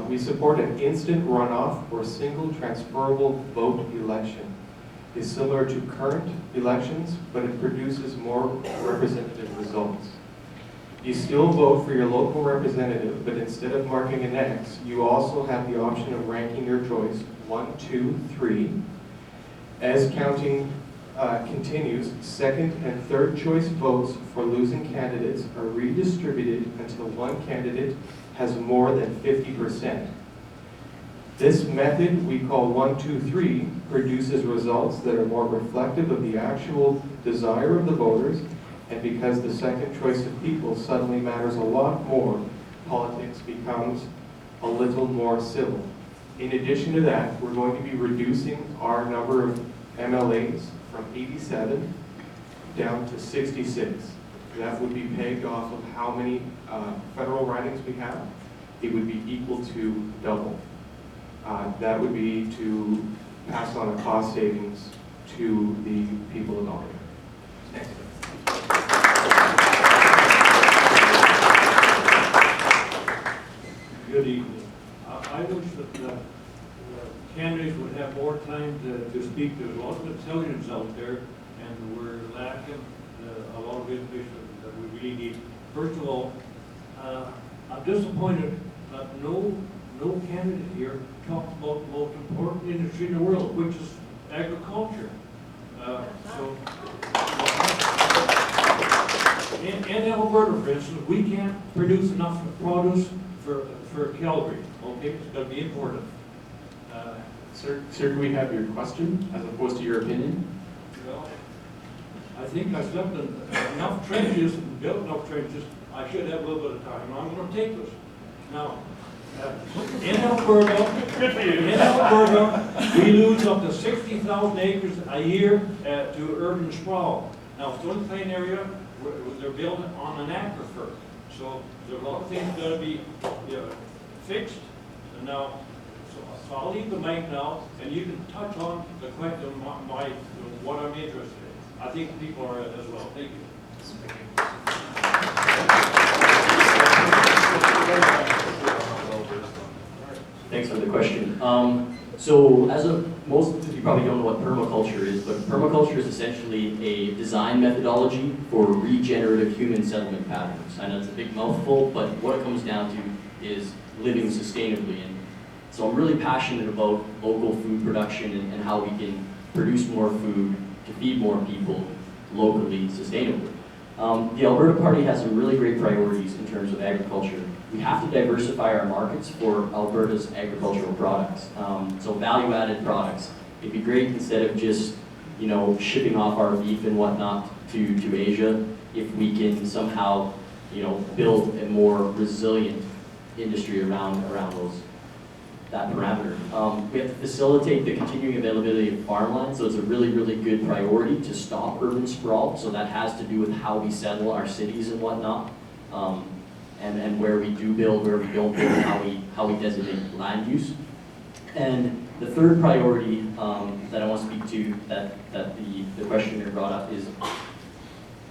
We support an instant runoff or single transferable vote election. It's similar to current elections, but it produces more representative results. You still vote for your local representative, but instead of marking an X, you also have the option of ranking your choice 1, 2, 3. As counting continues, second and third choice votes for losing candidates are redistributed until one candidate has more than 50%. This method we call 1, 2, 3 produces results that are more reflective of the actual desire of the voters, and because the second choice of people suddenly matters a lot more, politics becomes a little more civil. In addition to that, we're going to be reducing our number of MLAs from 87 down to 66. That would be pegged off of how many federal ridings we have. It would be equal to double. That would be to pass on a cost savings to the people of Alberta. Next. Good evening. I wish that the candidates would have more time to speak. There's a lot of intelligence out there, and we're lacking a lot of information that we really need. First of all, I'm disappointed that no candidate here talked about the most important industry in the world, which is agriculture. In Alberta, for instance, we can't produce enough produce for Calgary. Okay, it's got to be imported. Sir, do we have your question as opposed to your opinion? Well, I think I slept in enough trenches and built enough trenches. I should have a little bit of time. I'm going to take this. Now, in Alberta, we lose up to 60,000 acres a year to urban sprawl. Now, Stony Plain area, they're built on an aquifer. So there are a lot of things got to be fixed. And now, so I'll leave the mic now, and you can touch on the question, what I'm interested in. I think people are as well. Thank you. Thanks for the question. So as most of you probably don't know what permaculture is, but permaculture is essentially a design methodology for regenerative human settlement patterns. I know it's a big mouthful, but what it comes down to is living sustainably. And so I'm really passionate about local food production and how we can produce more food to feed more people locally, sustainably. The Alberta Party has some really great priorities in terms of agriculture. We have to diversify our markets for Alberta's agricultural products. So value-added products. It'd be great instead of just, shipping off our beef and whatnot to Asia, if we can somehow, build a more resilient industry around that parameter. We have to facilitate the continuing availability of farmland, so it's a really, really good priority to stop urban sprawl. So that has to do with how we settle our cities and whatnot. And where we do build, where we don't build, how we designate land use. And the third priority that I want to speak to, that the questioner brought up,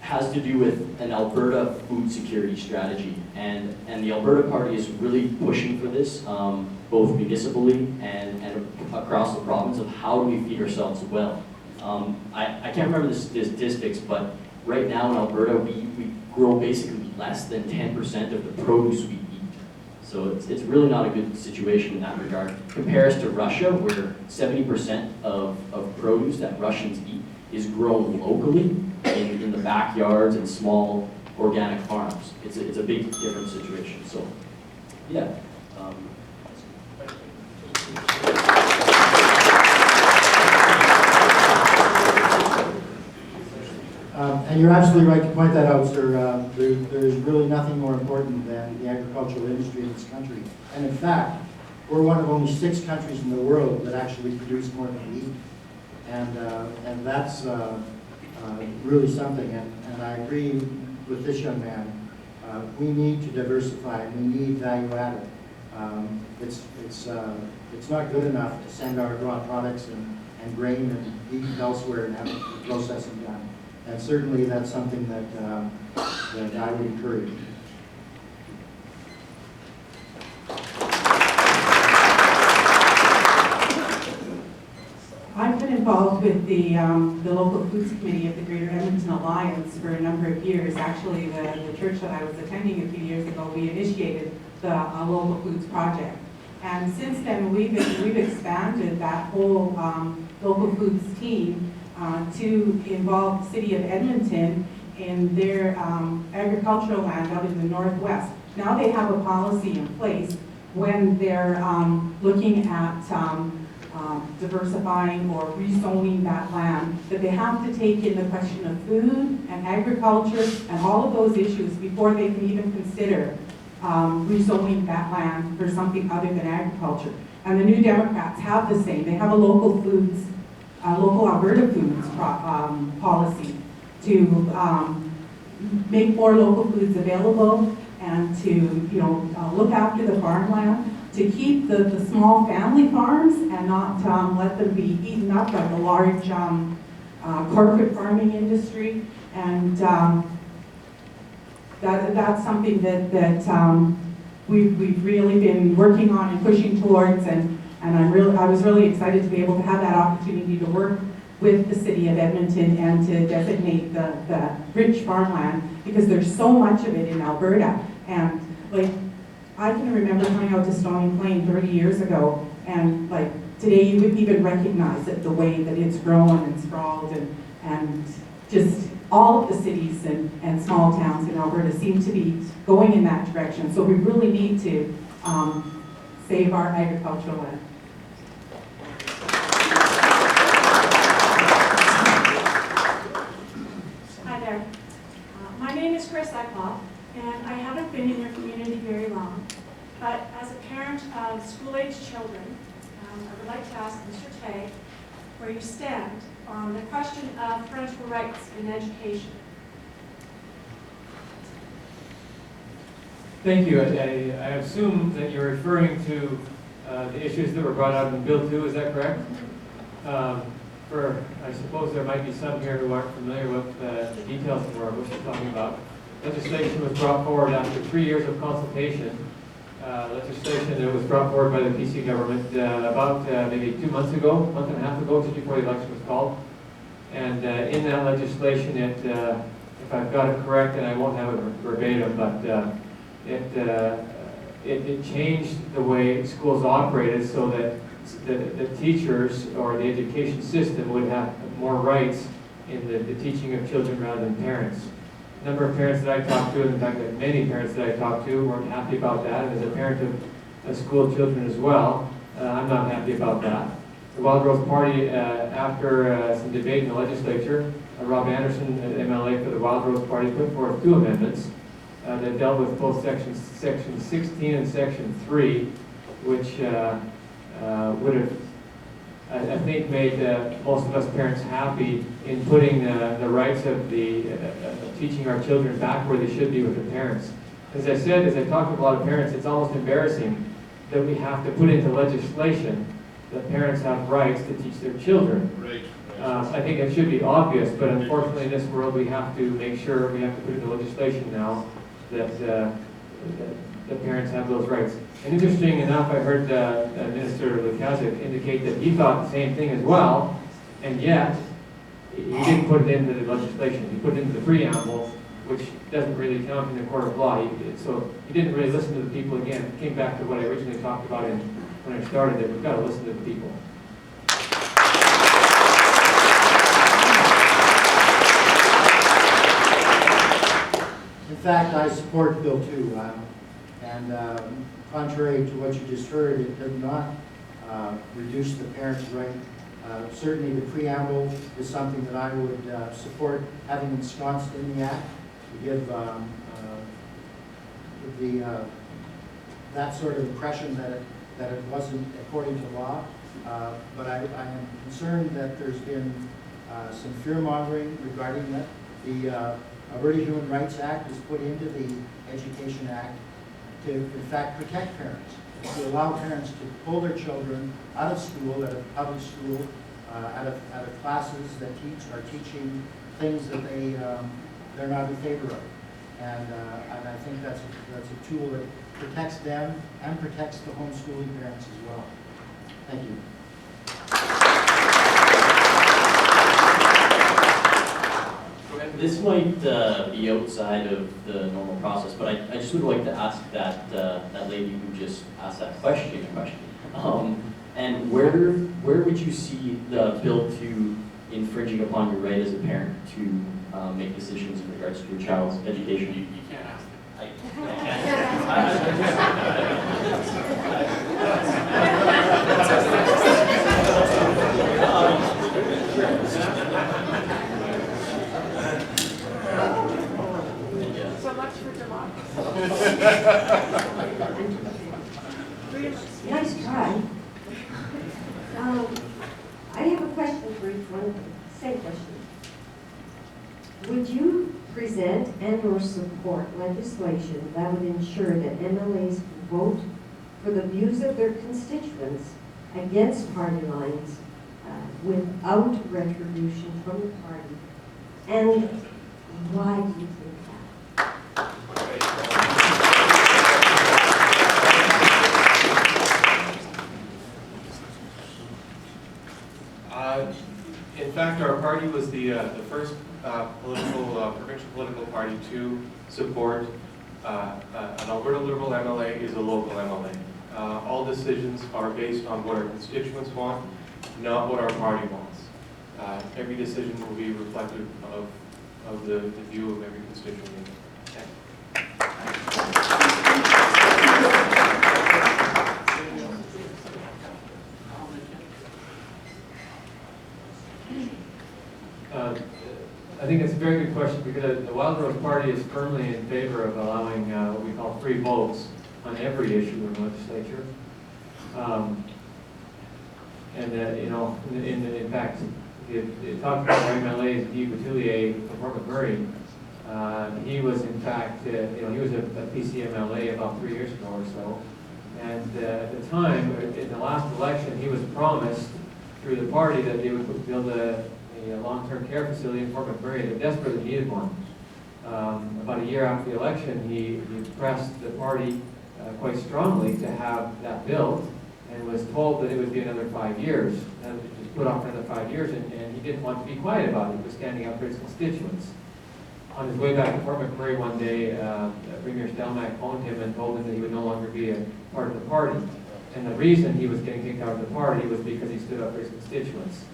has to do with an Alberta food security strategy. And the Alberta Party is really pushing for this, both municipally and across the province, of how do we feed ourselves well. I can't remember the statistics, but right now in Alberta, we grow basically less than 10% of the produce we eat. So it's really not a good situation in that regard. Compares to Russia, where 70% of produce that Russians eat is grown locally in the backyards and small organic farms. It's a big different situation. So, yeah. And you're absolutely right to point that out, sir. There's really nothing more important than the agricultural industry in this country. And in fact, we're one of only 6 countries in the world that actually produce more than we eat. And that's really something. And I agree with this young man. We need to diversify, and we need value added. It's not good enough to send our raw products and grain and beef elsewhere and have the processing done. And certainly that's something that I would encourage. involved with the local foods committee of the Greater Edmonton Alliance for a number of years. Actually, the church that I was attending a few years ago, we initiated the local foods project. And since then, we've expanded that whole local foods team to involve the city of Edmonton in their agricultural land out in the northwest. Now they have a policy in place when they're looking at diversifying or rezoning that land, that they have to take in the question of food and agriculture and all of those issues before they can even consider rezoning that land for something other than agriculture. And the New Democrats have the same. They have a local foods, local Alberta foods policy to make more local foods available and to look after the farmland, to keep the small family farms and not let them be eaten up by the large corporate farming industry. And that's something that we've really been working on and pushing towards, and I was really excited to be able to have that opportunity to work with the city of Edmonton and to designate the rich farmland, because there's so much of it in Alberta. And like, I can remember coming out to Stony Plain 30 years ago, and like today you wouldn't even recognize it, the way that it's grown and sprawled, and just all of the cities and small towns in Alberta seem to be going in that direction. So we really need to save our agricultural land. Hi there. My name is Chris Eckhoff, and I haven't been in your community very long. But as a parent of school-age children, I would like to ask Mr. Tay where you stand on the question of parental rights in education. Thank you. I assume that you're referring to the issues that were brought out in Bill 2, is that correct? I suppose there might be some here who aren't familiar with the details of what we're talking about. Legislation was brought forward after 3 years of consultation. Legislation that was brought forward by the PC government about maybe 2 months ago, month and a half ago, just before the election was called. And in that legislation, if I've got it correct, and I won't have it verbatim, but it changed the way schools operated so that the teachers or the education system would have more rights in the teaching of children rather than parents. A number of parents that I talked to, and in fact many parents that I talked to, weren't happy about that. And as a parent of school children as well, I'm not happy about that. The Wild Rose Party, after some debate in the legislature, Rob Anderson, MLA for the Wild Rose Party, put forth 2 amendments that dealt with both Section 16 and Section 3, which would have, I think, made most of us parents happy in putting the rights of teaching our children back where they should be with the parents. As I said, as I talked with a lot of parents, it's almost embarrassing that we have to put into legislation that parents have rights to teach their children. Right. I think it should be obvious, but unfortunately in this world we have to make sure, we have to put into legislation now that the parents have those rights. And interesting enough, I heard Minister Lukazik indicate that he thought the same thing as well, and yet he didn't put it into the legislation. He put it into the preamble, which doesn't really count in the court of law. So he didn't really listen to the people again. It came back to what I originally talked about when I started, that we've got to listen to the people. In fact, I support Bill 2, and contrary to what you just heard, it does not reduce the parents' right. Certainly the preamble is something that I would support having ensconced in the Act to give that sort of impression that it wasn't according to law. But I am concerned that there's been some fear-mongering regarding that. The Alberta Human Rights Act was put into the Education Act to, in fact, protect parents, to allow parents to pull their children out of school, out of public school, out of classes that are teaching things that they're not in favor of. And I think that's a tool that protects them and protects the homeschooling parents as well. Thank you. This might be outside of the normal process, but I just would like to ask that lady who just asked that question. And where would you see the bill to infringing upon your right as a parent to make decisions in regards to your child's education? You can't ask So much for democracy. Nice try. I have a question for each one of you. Same question. Would you present and/or support legislation that would ensure that MLAs vote for the views of their constituents against party lines without retribution from the party? And why do you think that? In fact, our party was the first provincial political party to support an Alberta Liberal MLA is a local MLA. All decisions are based on what our constituents want, not what our party wants. Every decision will be reflective of the view of every constituent. I think it's a very good question because the Wild Rose Party is firmly in favor of allowing what we call free votes on every issue in the legislature. In fact, it talked about our MLAs, Guy Coutelier from Fort McMurray. He was in fact, he was a PC MLA about 3 years ago or so. And at the time, in the last election, he was promised through the party that they would build a long-term care facility in Fort McMurray that desperately needed one. About a year after the election, he pressed the party quite strongly to have that built and was told that it would be another 5 years. And just put off for another 5 years, and he didn't want to be quiet about it. He was standing up for his constituents. On his way back to Fort McMurray one day, Premier Stelmach phoned him and told him that he would no longer be a part of the party. And the reason he was getting kicked out of the party was because he stood up for his constituents.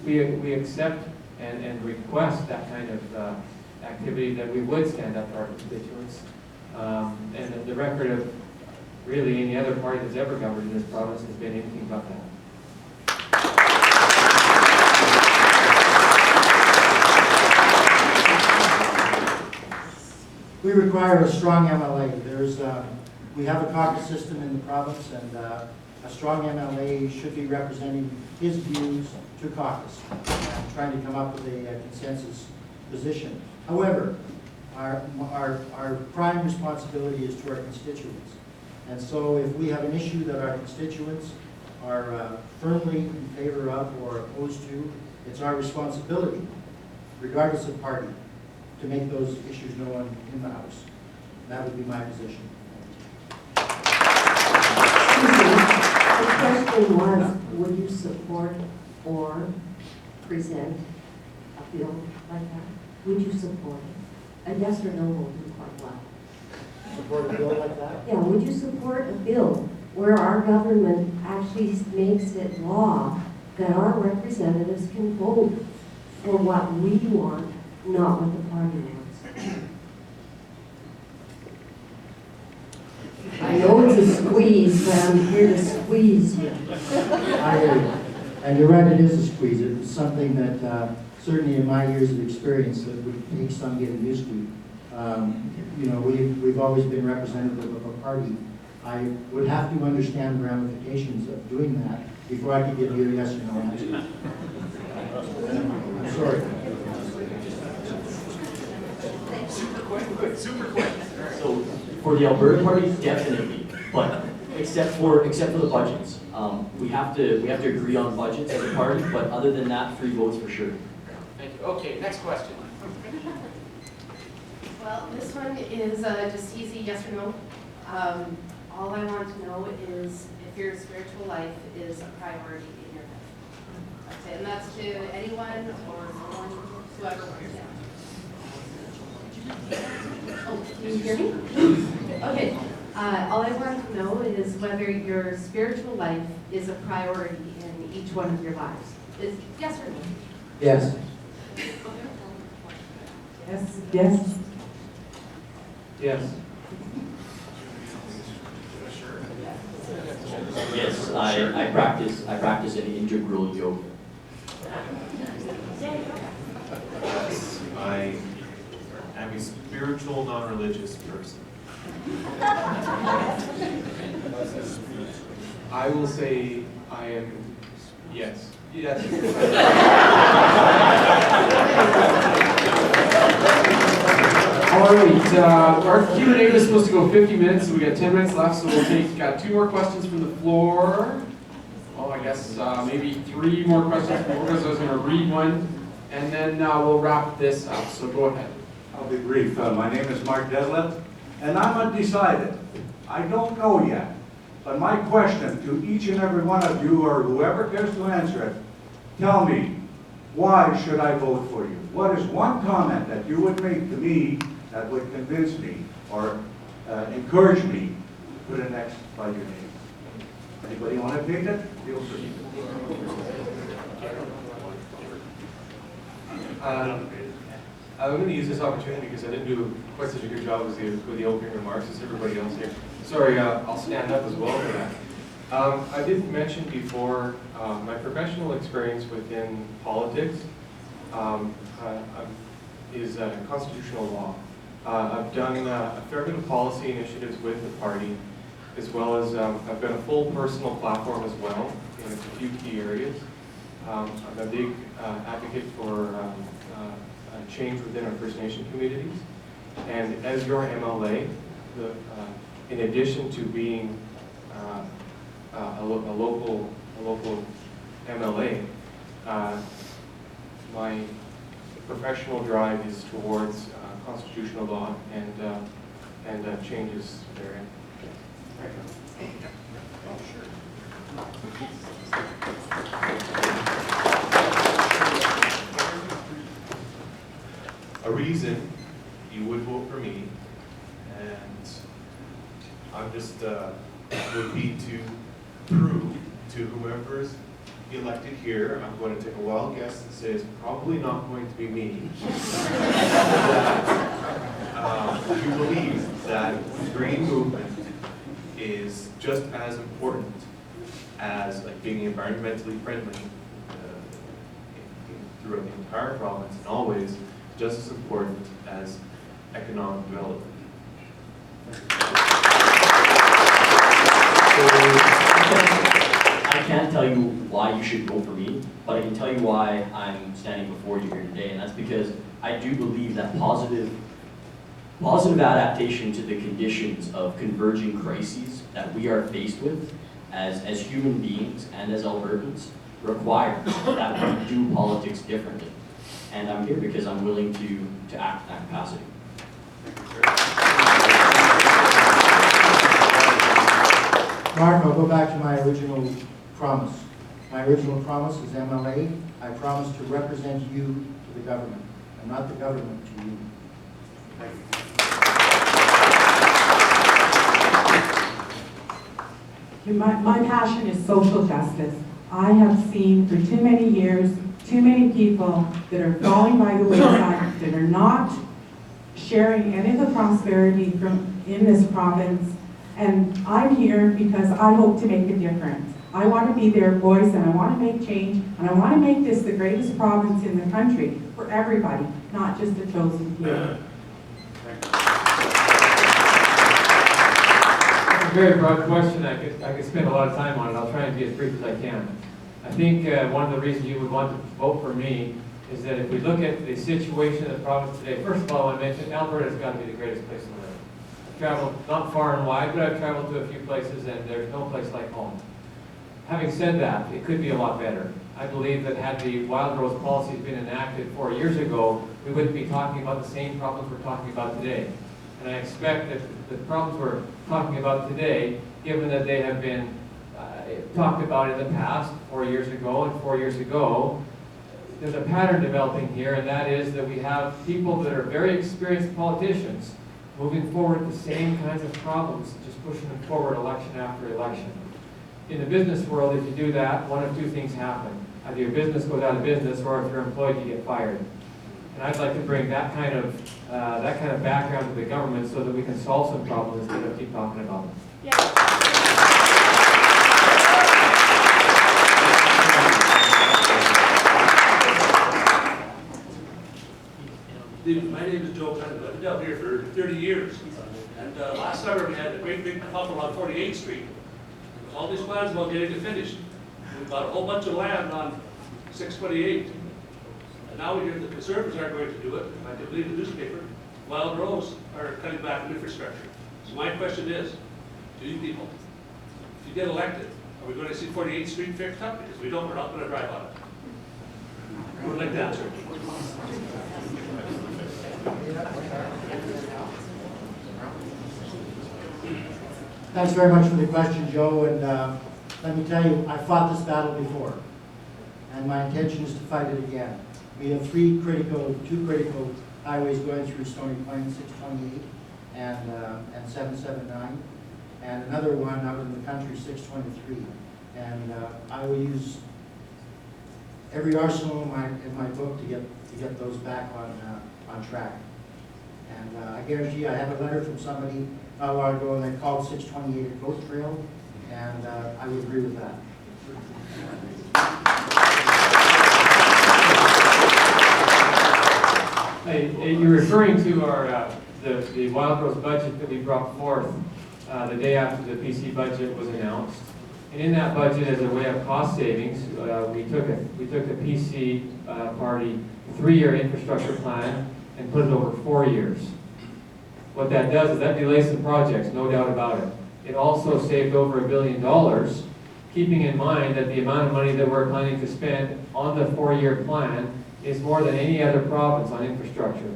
We accept and request that kind of activity, that we would stand up for our constituents. And the record of really any other party that's ever governed in this province has been anything but that. We require a strong MLA. We have a caucus system in the province, and a strong MLA should be representing his views to caucus, trying to come up with a consensus position. However, our prime responsibility is to our constituents. And so if we have an issue that our constituents are firmly in favor of or opposed to, it's our responsibility, regardless of party, to make those issues known in the House. That would be my position. The question was, would you support or present a bill like that? Would you support it? A yes or no will do quite well. Support a bill like that? Yeah, would you support a bill where our government actually makes it law that our representatives can vote for what we want, not what the party wants? I know it's a squeeze, but I'm here to squeeze you. I hear you. And you're right, it is a squeeze. It's something that certainly in my years of experience that would take some getting used to. We've always been representative of a party. I would have to understand the ramifications of doing that before I could give you a yes or no answer. I'm sorry. Super quick. So for the Alberta party, definitely, but except for the budgets. We have to agree on budgets as a party, but other than that, free votes for sure. Thank you. Okay, next question. Well, this one is just easy, yes or no. All I want to know is if your spiritual life is a priority in your life. That's it, and that's to anyone or someone, whoever wants to. Oh, can you hear me? Okay. All I want to know is whether your spiritual life is a priority in each one of your lives. Is yes or no? Yes. Yes, yes. Yes. Yes, I practice an integral yoga. Yes, I am a spiritual, non-religious person. I will say I am, yes. Yes. All right, our Q&A was supposed to go 50 minutes, so we got 10 minutes left, so we'll take 2 more questions from the floor. Well, I guess maybe 3 more questions from the floor, so I was going to read one, and then we'll wrap this up, so go ahead. I'll be brief. My name is Mark Deslett, and I'm undecided. I don't know yet. But my question to each and every one of you, or whoever cares to answer it, tell me, why should I vote for you? What is one comment that you would make to me that would convince me or encourage me to put an X by your name? Anybody want to take it? Feel free. I'm going to use this opportunity because I didn't do quite such a good job with the opening remarks as everybody else here. Sorry, I'll stand up as well for that. I did mention before my professional experience within politics is constitutional law. I've done a fair bit of policy initiatives with the party, as well as I've got a full personal platform as well in a few key areas. I'm a big advocate for change within our First Nation communities. And as your MLA, in addition to being a local MLA, my professional drive is towards constitutional law and changes therein. A reason you would vote for me, and I'm just would be to prove to whoever's elected here, I'm going to take a wild guess and say it's probably not going to be me, that you believe that the green movement is just as important as like being environmentally friendly throughout the entire province and always just as important as economic development. I can't tell you why you should vote for me, but I can tell you why I'm standing before you here today, and that's because I do believe that positive adaptation to the conditions of converging crises that we are faced with as human beings and as Albertans require that we do politics differently. And I'm here because I'm willing to act in that capacity. Mark, I'll go back to my original promise. My original promise as MLA, I promised to represent you to the government, and not the government to you. My passion is social justice. I have seen for too many years, too many people that are falling by the wayside, that are not sharing any of the prosperity in this province. And I'm here because I hope to make a difference. I want to be their voice, and I want to make change, and I want to make this the greatest province in the country for everybody, not just the chosen few. That's a very broad question. I could spend a lot of time on it. I'll try and be as brief as I can. I think one of the reasons you would want to vote for me is that if we look at the situation of the province today, first of all, I mentioned Alberta's got to be the greatest place to live. I've traveled not far and wide, but I've traveled to a few places, and there's no place like home. Having said that, it could be a lot better. I believe that had the wild growth policies been enacted 4 years ago, we wouldn't be talking about the same problems we're talking about today. And I expect that the problems we're talking about today, given that they have been talked about in the past, 4 years ago and 4 years ago, there's a pattern developing here, and that is that we have people that are very experienced politicians moving forward the same kinds of problems, just pushing them forward election after election. In the business world, if you do that, one of two things happen. Either your business goes out of business, or if you're employed, you get fired. And I'd like to bring that kind of background to the government so that we can solve some problems instead of keep talking about them. My name is Joe Pennant. I've been down here for 30 years. And last summer we had a great big couple on 48th Street. All these plans about getting it finished. We bought a whole bunch of land on 628. And now we hear the Conservatives aren't going to do it. I can believe the newspaper. Wild Rose are cutting back on infrastructure. So my question is, to you people, if you get elected, are we going to see 48th Street fixed up? Because if we don't, we're not going to drive on it. Who would like to answer? Thanks very much for the question, Joe, and let me tell you, I fought this battle before, and my intention is to fight it again. We have two critical highways going through Stony Plain, 628 and 779, and another one out in the country, 623. And I will use every arsenal in my book to get those back on track. And I guarantee you, I have a letter from somebody not long ago, and they called 628 a goat trail, and I would agree with that. Hey, you're referring to our the Wild Rose budget that we brought forth the day after the PC budget was announced. And in that budget, as a way of cost savings, we took a PC party 3-year infrastructure plan and put it over 4 years. What that does is that delays some projects, no doubt about it. It also saved over $1 billion, keeping in mind that the amount of money that we're planning to spend on the 4-year plan is more than any other province on infrastructure.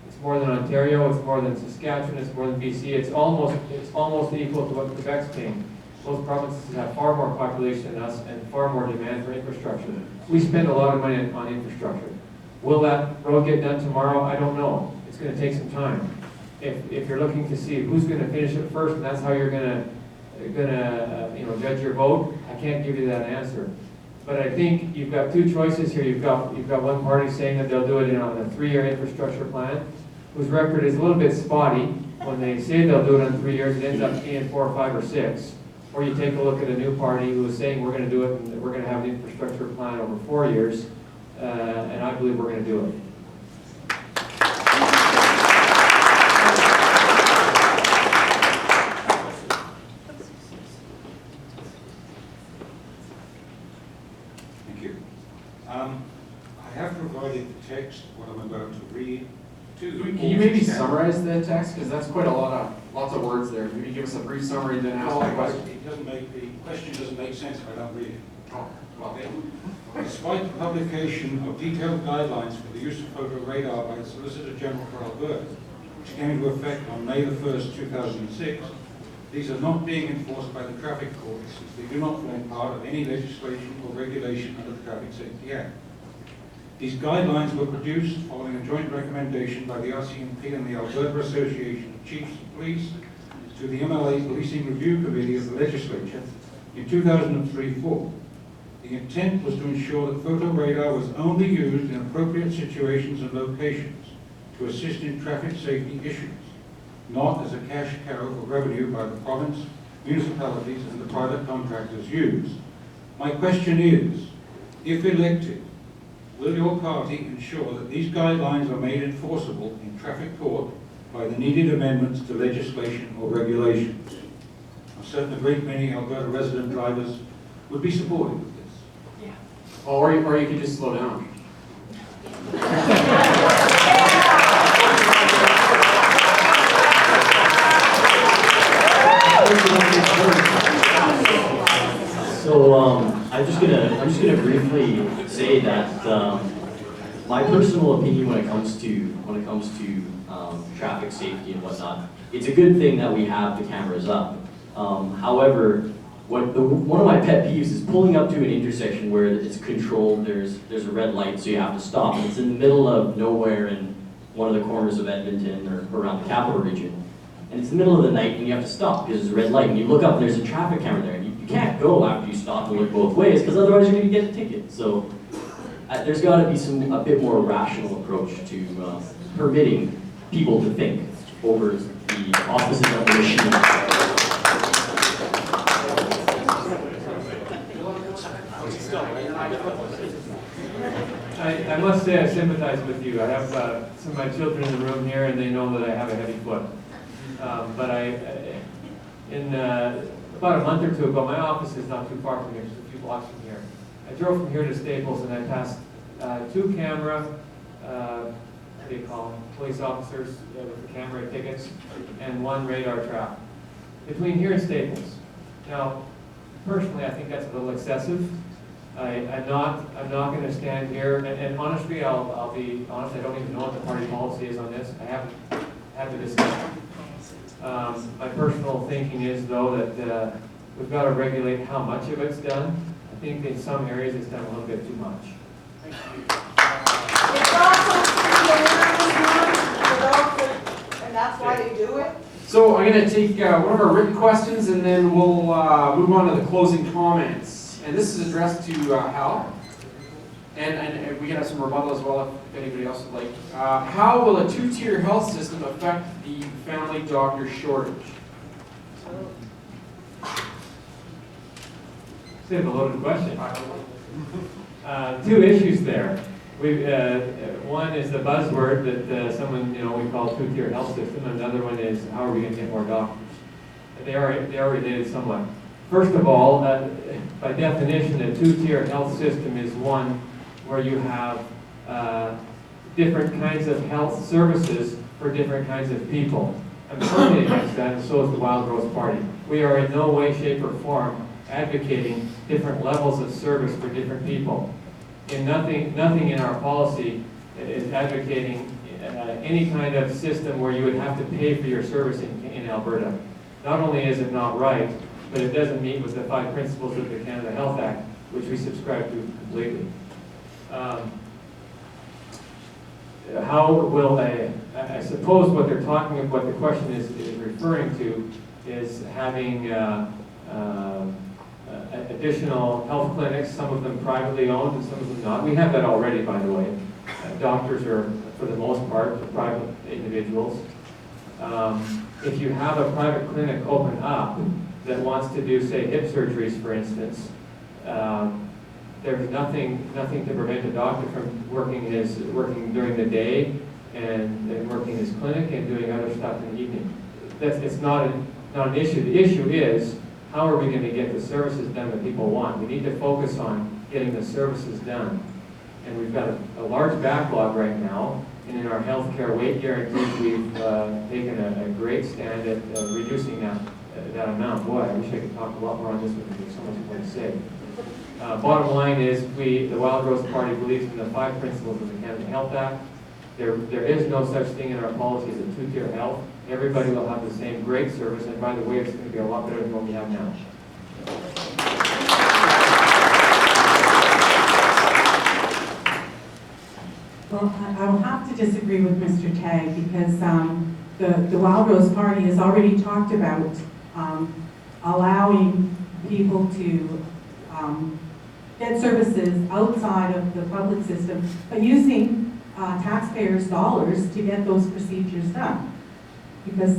It's more than Ontario, it's more than Saskatchewan, it's more than BC. It's almost equal to what Quebec's paying. Those provinces have far more population than us and far more demand for infrastructure. We spend a lot of money on infrastructure. Will that road get done tomorrow? I don't know. It's going to take some time. If you're looking to see who's going to finish it first, and that's how you're going to judge your vote, I can't give you that answer. But I think you've got two choices here. You've got one party saying that they'll do it on a 3-year infrastructure plan, whose record is a little bit spotty. When they say they'll do it on 3 years, it ends up being 4, 5, or 6. Or you take a look at a new party who is saying we're going to do it and we're going to have an infrastructure plan over 4 years, and I believe we're going to do it. Thank you. I have provided the text, what I'm about to read, to the Can you maybe summarize the text? Because that's quite lots of words there. Maybe give us a brief summary, then ask the question. The question doesn't make sense if I don't read it. Oh, well. Okay. Despite the publication of detailed guidelines for the use of photo radar by the Solicitor General for Alberta, which came into effect on May the 1st, 2006, these are not being enforced by the traffic courts since they do not form part of any legislation or regulation under the Traffic Safety Act. These guidelines were produced following a joint recommendation by the RCMP and the Alberta Association of Chiefs of Police to the MLA Policing Review Committee of the Legislature in 2003-4. The intent was to ensure that photo radar was only used in appropriate situations and locations to assist in traffic safety issues, not as a cash cow for revenue by the province, municipalities, and the private contractors used. My question is, if elected, will your party ensure that these guidelines are made enforceable in traffic court by the needed amendments to legislation or regulations? I'm certain a great many Alberta resident drivers would be supportive of this. Yeah. Or you could just slow down. So I'm just gonna briefly say that my personal opinion when it comes to traffic safety and whatnot, it's a good thing that we have the cameras up. However, one of my pet peeves is pulling up to an intersection where it's controlled, there's a red light, so you have to stop. And it's in the middle of nowhere in one of the corners of Edmonton or around the capital region. And it's the middle of the night and you have to stop because there's a red light. And you look up and there's a traffic camera there. And you can't go after you stop and look both ways because otherwise you're going to get a ticket. So there's got to be a bit more rational approach to permitting people to think over the offices of the machine. I must say I sympathize with you. I have some of my children in the room here, and they know that I have a heavy foot. But about a month or two ago, my office is not too far from here, just a few blocks from here. I drove from here to Staples, and I passed 2 camera, what do you call them, police officers with the camera tickets, and 1 radar trap between here and Staples. Now, personally, I think that's a little excessive. I'm not going to stand here, and honestly, I'll be honest, I don't even know what the party policy is on this. I haven't had the discussion. My personal thinking is, though, that we've got to regulate how much of it's done. I think in some areas it's done a little bit too much. It's also and that's why they do it. So I'm going to take one of our written questions and then we'll move on to the closing comments. And this is addressed to Hal. And we can have some rebuttal as well if anybody else would like. How will a 2-tier health system affect the family doctor shortage? It's a loaded question. 2 issues there. One is the buzzword that someone we call 2-tier health system. Another one is how are we going to get more doctors? They are related somewhat. First of all, by definition, a 2-tier health system is one where you have different kinds of health services for different kinds of people. I'm totally against that, and so is the Wild Rose Party. We are in no way, shape, or form advocating different levels of service for different people. And nothing in our policy is advocating any kind of system where you would have to pay for your service in Alberta. Not only is it not right, but it doesn't meet with the 5 principles of the Canada Health Act, which we subscribe to completely. How will I suppose what they're talking about, what the question is referring to, is having additional health clinics, some of them privately owned and some of them not. We have that already, by the way. Doctors are, for the most part, private individuals. If you have a private clinic open up that wants to do, say, hip surgeries, for instance, there's nothing to prevent a doctor from working during the day and working his clinic and doing other stuff in the evening. It's not an issue. The issue is, how are we going to get the services done that people want? We need to focus on getting the services done. And we've got a large backlog right now. And in our healthcare wait guarantees, we've taken a great stand at reducing that amount. Boy, I wish I could talk a lot more on this one because there's so much more to say. Bottom line is, the Wild Rose Party believes in the 5 principles of the Canada Health Act. There is no such thing in our policy as a 2-tier health. Everybody will have the same great service, and by the way, it's going to be a lot better than what we have now. Well, I will have to disagree with Mr. Tagg because the Wild Rose Party has already talked about allowing people to get services outside of the public system, but using taxpayers' dollars to get those procedures done. Because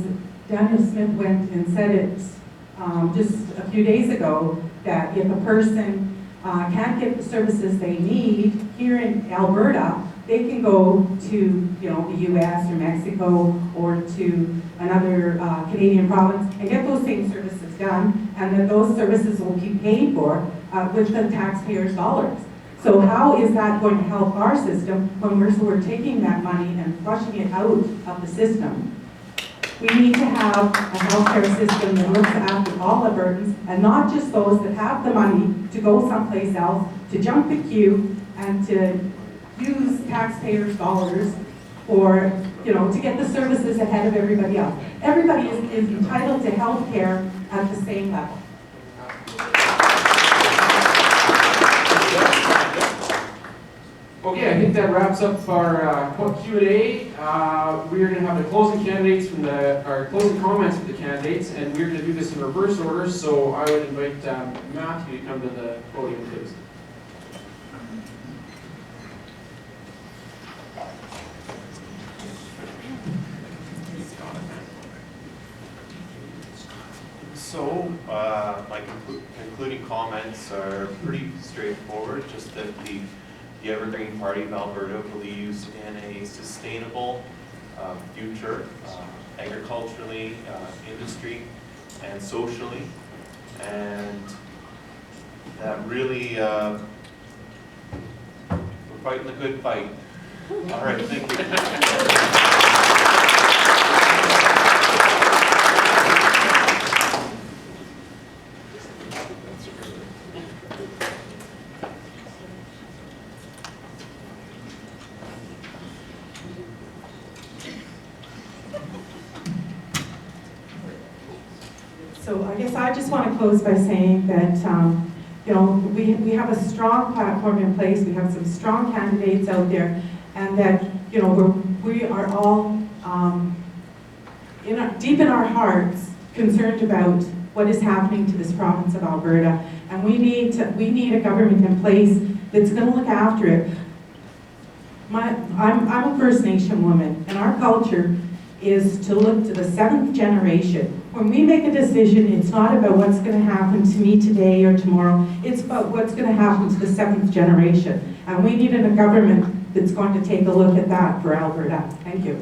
Daniel Smith went and said it just a few days ago that if a person can't get the services they need here in Alberta, they can go to the U.S. or Mexico or to another Canadian province and get those same services done, and that those services will be paid for with the taxpayers' dollars. So how is that going to help our system when we're taking that money and flushing it out of the system? We need to have a healthcare system that looks after all Albertans, and not just those that have the money to go someplace else, to jump the queue, and to use taxpayers' dollars for, to get the services ahead of everybody else. Everybody is entitled to health care at the same level. Okay, I think that wraps up our Q&A. We are going to have the closing candidates from our closing comments from the candidates, and we're going to do this in reverse order. So I would invite Matthew to come to the podium, please. So, my concluding comments are pretty straightforward, just that the Evergreen Party of Alberta believes in a sustainable future, agriculturally, industry, and socially, and that really we're fighting the good fight. All right, thank you. So I guess I just want to close by saying that, you know, we have a strong platform in place, we have some strong candidates out there, and that, you know, we are all deep in our hearts concerned about what is happening to this province of Alberta, and we need a government in place that's going to look after it. I'm a First Nation woman, and our culture is to look to the 7th generation. When we make a decision, it's not about what's going to happen to me today or tomorrow. It's about what's going to happen to the 7th generation. And we need a government that's going to take a look at that for Alberta. Thank you.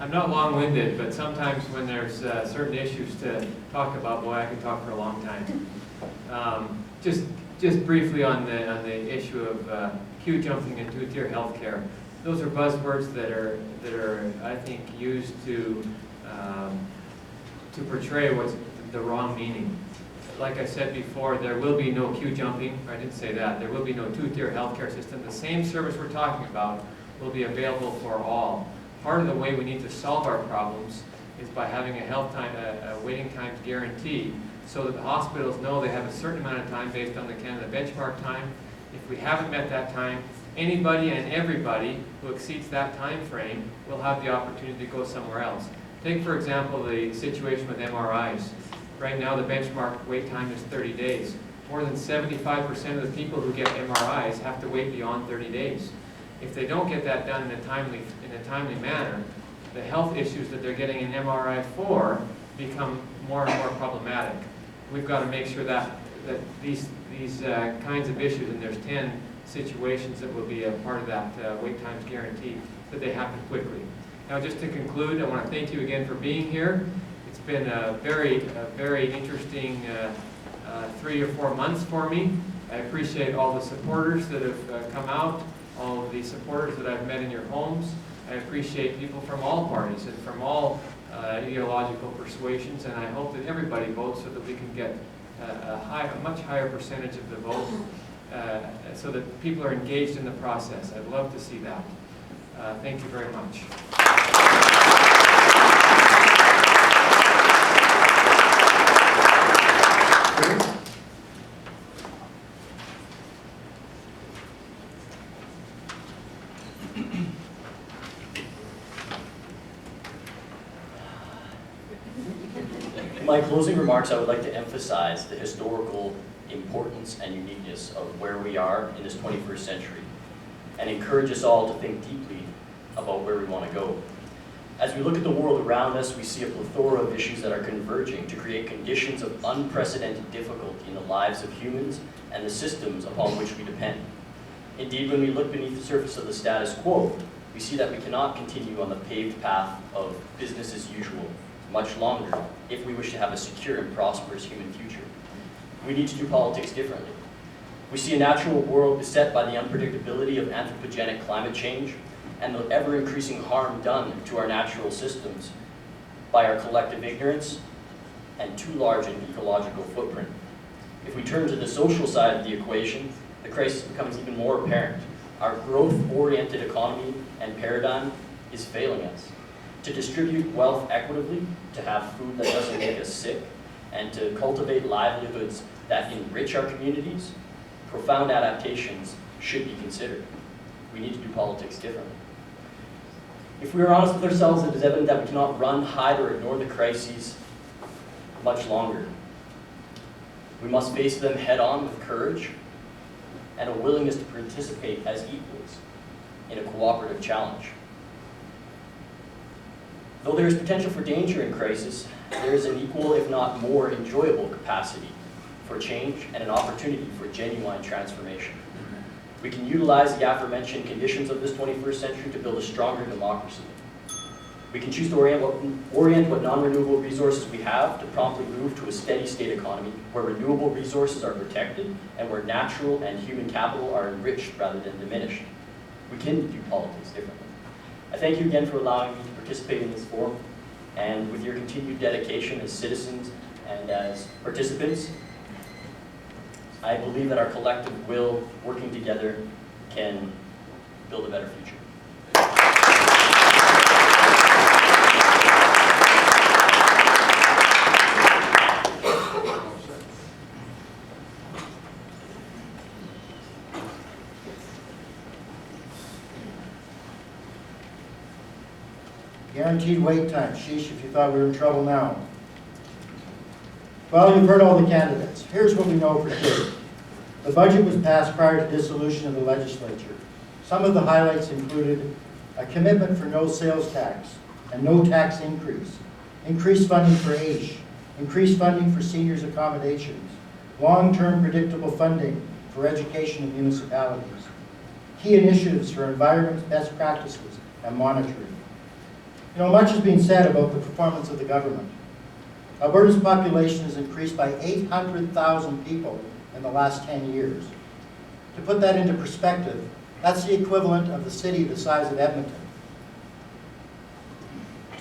I'm not long-winded, but sometimes when there's certain issues to talk about, boy, I can talk for a long time. Just briefly on the issue of queue jumping and two-tier healthcare. Those are buzzwords that are I think used to portray what's the wrong meaning. Like I said before, there will be no queue jumping. I didn't say that. There will be no two-tier healthcare system. The same service we're talking about will be available for all. Part of the way we need to solve our problems is by having a waiting time guarantee, so that the hospitals know they have a certain amount of time based on the Canada benchmark time. If we haven't met that time, anybody and everybody who exceeds that time frame will have the opportunity to go somewhere else. Take, for example, the situation with MRIs. Right now, the benchmark wait time is 30 days. More than 75% of the people who get MRIs have to wait beyond 30 days. If they don't get that done in a timely manner, the health issues that they're getting an MRI for become more and more problematic. We've got to make sure that these kinds of issues, and there's 10 situations that will be a part of that wait times guarantee, that they happen quickly. Now, just to conclude, I want to thank you again for being here. It's been a very interesting 3 or 4 months for me. I appreciate all the supporters that have come out, all of the supporters that I've met in your homes. I appreciate people from all parties and from all ideological persuasions, and I hope that everybody votes so that we can get a much higher percentage of the vote, so that people are engaged in the process. I'd love to see that. Thank you very much. In my closing remarks, I would like to emphasize the historical importance and uniqueness of where we are in this 21st century, and encourage us all to think deeply about where we want to go. As we look at the world around us, we see a plethora of issues that are converging to create conditions of unprecedented difficulty in the lives of humans and the systems upon which we depend. Indeed, when we look beneath the surface of the status quo, we see that we cannot continue on the paved path of business as usual much longer if we wish to have a secure and prosperous human future. We need to do politics differently. We see a natural world beset by the unpredictability of anthropogenic climate change and the ever-increasing harm done to our natural systems by our collective ignorance and too large an ecological footprint. If we turn to the social side of the equation, the crisis becomes even more apparent. Our growth-oriented economy and paradigm is failing us. To distribute wealth equitably, to have food that doesn't make us sick, and to cultivate livelihoods that enrich our communities, profound adaptations should be considered. We need to do politics differently. If we are honest with ourselves, it is evident that we cannot run, hide, or ignore the crises much longer. We must face them head-on with courage and a willingness to participate as equals in a cooperative challenge. Though there is potential for danger in crisis, there is an equal, if not more, enjoyable capacity for change and an opportunity for genuine transformation. We can utilize the aforementioned conditions of this 21st century to build a stronger democracy. We can choose to orient what non-renewable resources we have to promptly move to a steady state economy where renewable resources are protected and where natural and human capital are enriched rather than diminished. We can do politics differently. I thank you again for allowing me to participate in this forum, and with your continued dedication as citizens and as participants, I believe that our collective will, working together, can build a better future. Guaranteed wait time. Sheesh, if you thought we were in trouble now. Well, you've heard all the candidates. Here's what we know for sure. The budget was passed prior to dissolution of the legislature. Some of the highlights included a commitment for no sales tax and no tax increase, increased funding for AISH, increased funding for seniors accommodations, long-term predictable funding for education in municipalities, key initiatives for environment best practices and monitoring. You know, much has been said about the performance of the government. Alberta's population has increased by 800,000 people in the last 10 years. To put that into perspective, that's the equivalent of the city the size of Edmonton.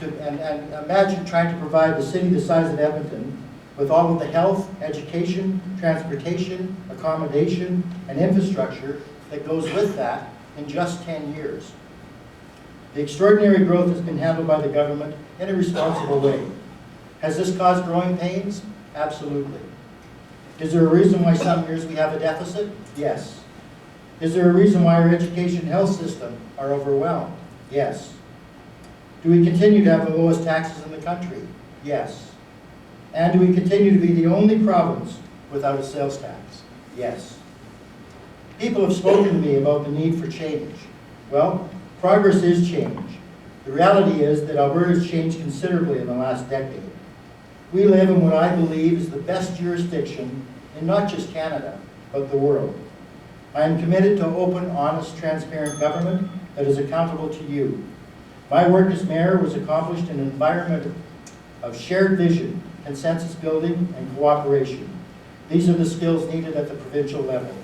And imagine trying to provide the city the size of Edmonton with all of the health, education, transportation, accommodation, and infrastructure that goes with that in just 10 years. The extraordinary growth has been handled by the government in a responsible way. Has this caused growing pains? Absolutely. Is there a reason why some years we have a deficit? Yes. Is there a reason why our education and health system are overwhelmed? Yes. Do we continue to have the lowest taxes in the country? Yes. And do we continue to be the only province without a sales tax? Yes. People have spoken to me about the need for change. Well, progress is change. The reality is that Alberta has changed considerably in the last decade. We live in what I believe is the best jurisdiction in not just Canada, but the world. I am committed to open, honest, transparent government that is accountable to you. My work as mayor was accomplished in an environment of shared vision, consensus building, and cooperation. These are the skills needed at the provincial level.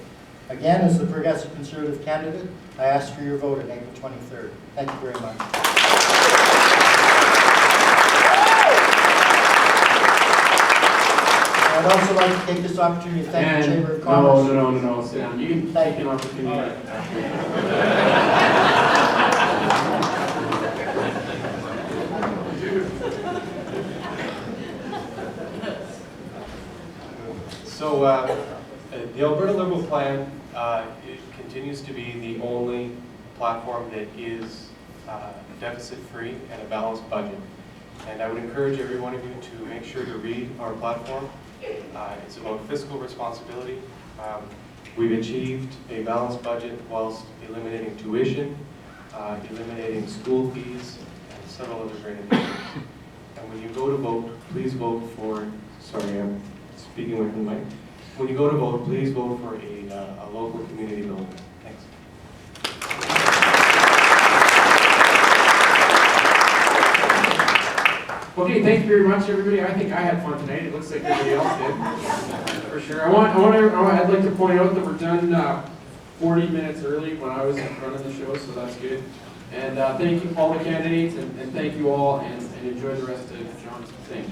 Again, as the Progressive Conservative candidate, I ask for your vote on April 23rd. Thank you very much. I'd also like to take this opportunity to thank the Chamber of Commerce. No, sit down. You can take an opportunity. So the Alberta Liberal Plan it continues to be the only platform that is deficit-free and a balanced budget. And I would encourage every one of you to make sure to read our platform. It's about fiscal responsibility. We've achieved a balanced budget whilst eliminating tuition, eliminating school fees, and several other great initiatives. And when you go to vote, please vote for, sorry, I'm speaking away from the mic. When you go to vote, please vote for a local community building. Thanks. Okay, thank you very much, everybody. I think I had fun tonight. It looks like everybody else did, for sure. I'd like to point out that we're done 40 minutes early when I was running the show, so that's good. And thank you all the candidates, and thank you all, and enjoy the rest of John's thing.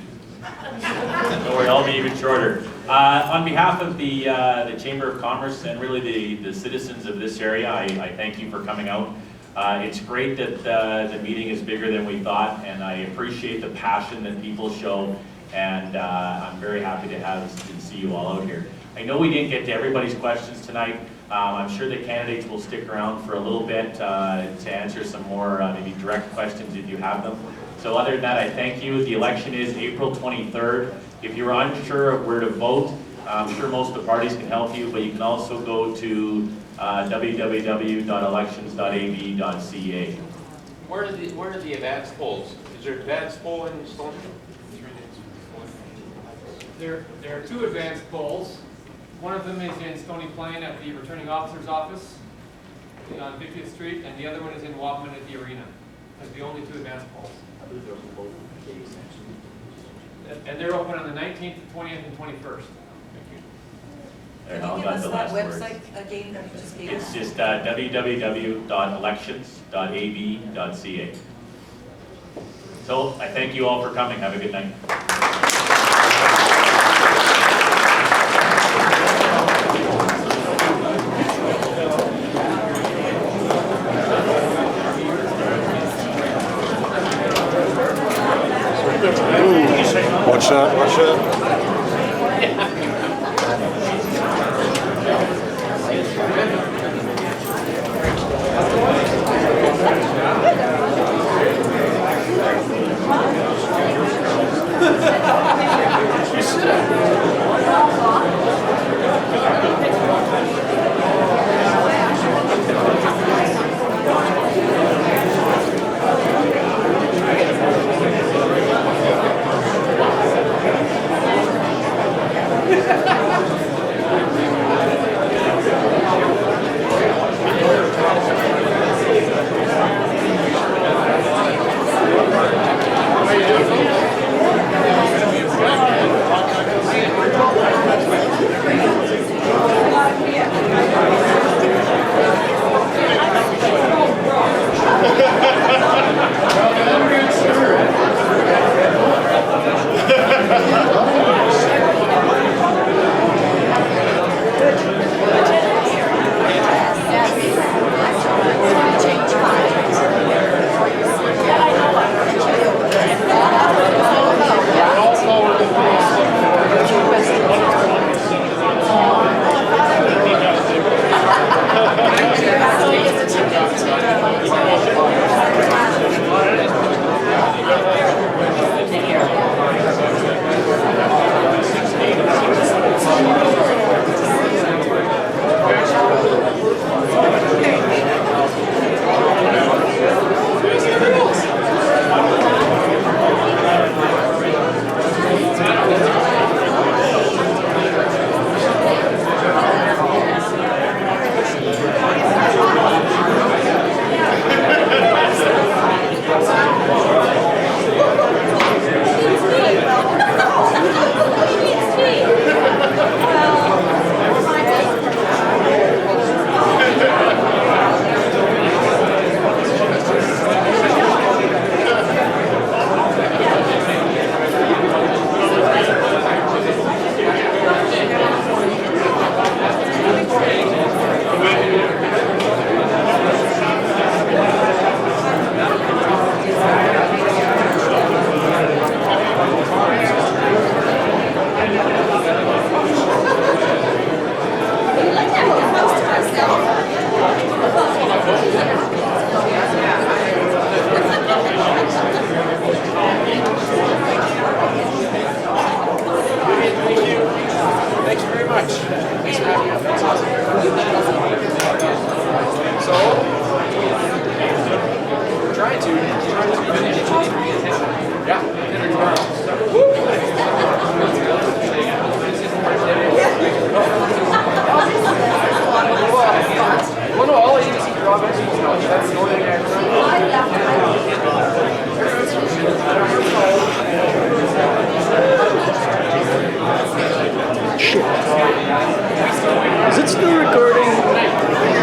Don't worry, I'll be even shorter. On behalf of the Chamber of Commerce and really the citizens of this area, I thank you for coming out. It's great that the meeting is bigger than we thought, and I appreciate the passion that people show, and I'm very happy to see you all out here. I know we didn't get to everybody's questions tonight. I'm sure the candidates will stick around for a little bit to answer some more maybe direct questions if you have them. So other than that, I thank you. The election is April 23rd. If you're unsure of where to vote, I'm sure most of the parties can help you, but you can also go to www.elections.ab.ca. Where are the advanced polls? Is there an advanced poll in Stony? There are 2 advanced polls. One of them is in Stony Plain at the returning officer's office on 50th Street, and the other one is in Wapman at the arena. That's the only 2 advanced polls. And they're open on the 19th, 20th, and 21st. There, Can I'll you got give us the that last words. website again that you just gave It's us? just www.elections.ab.ca. So I thank you all for coming. Have a good night. Watch that, watch that. Well, no, all I need is draw veggies. That's the only thing I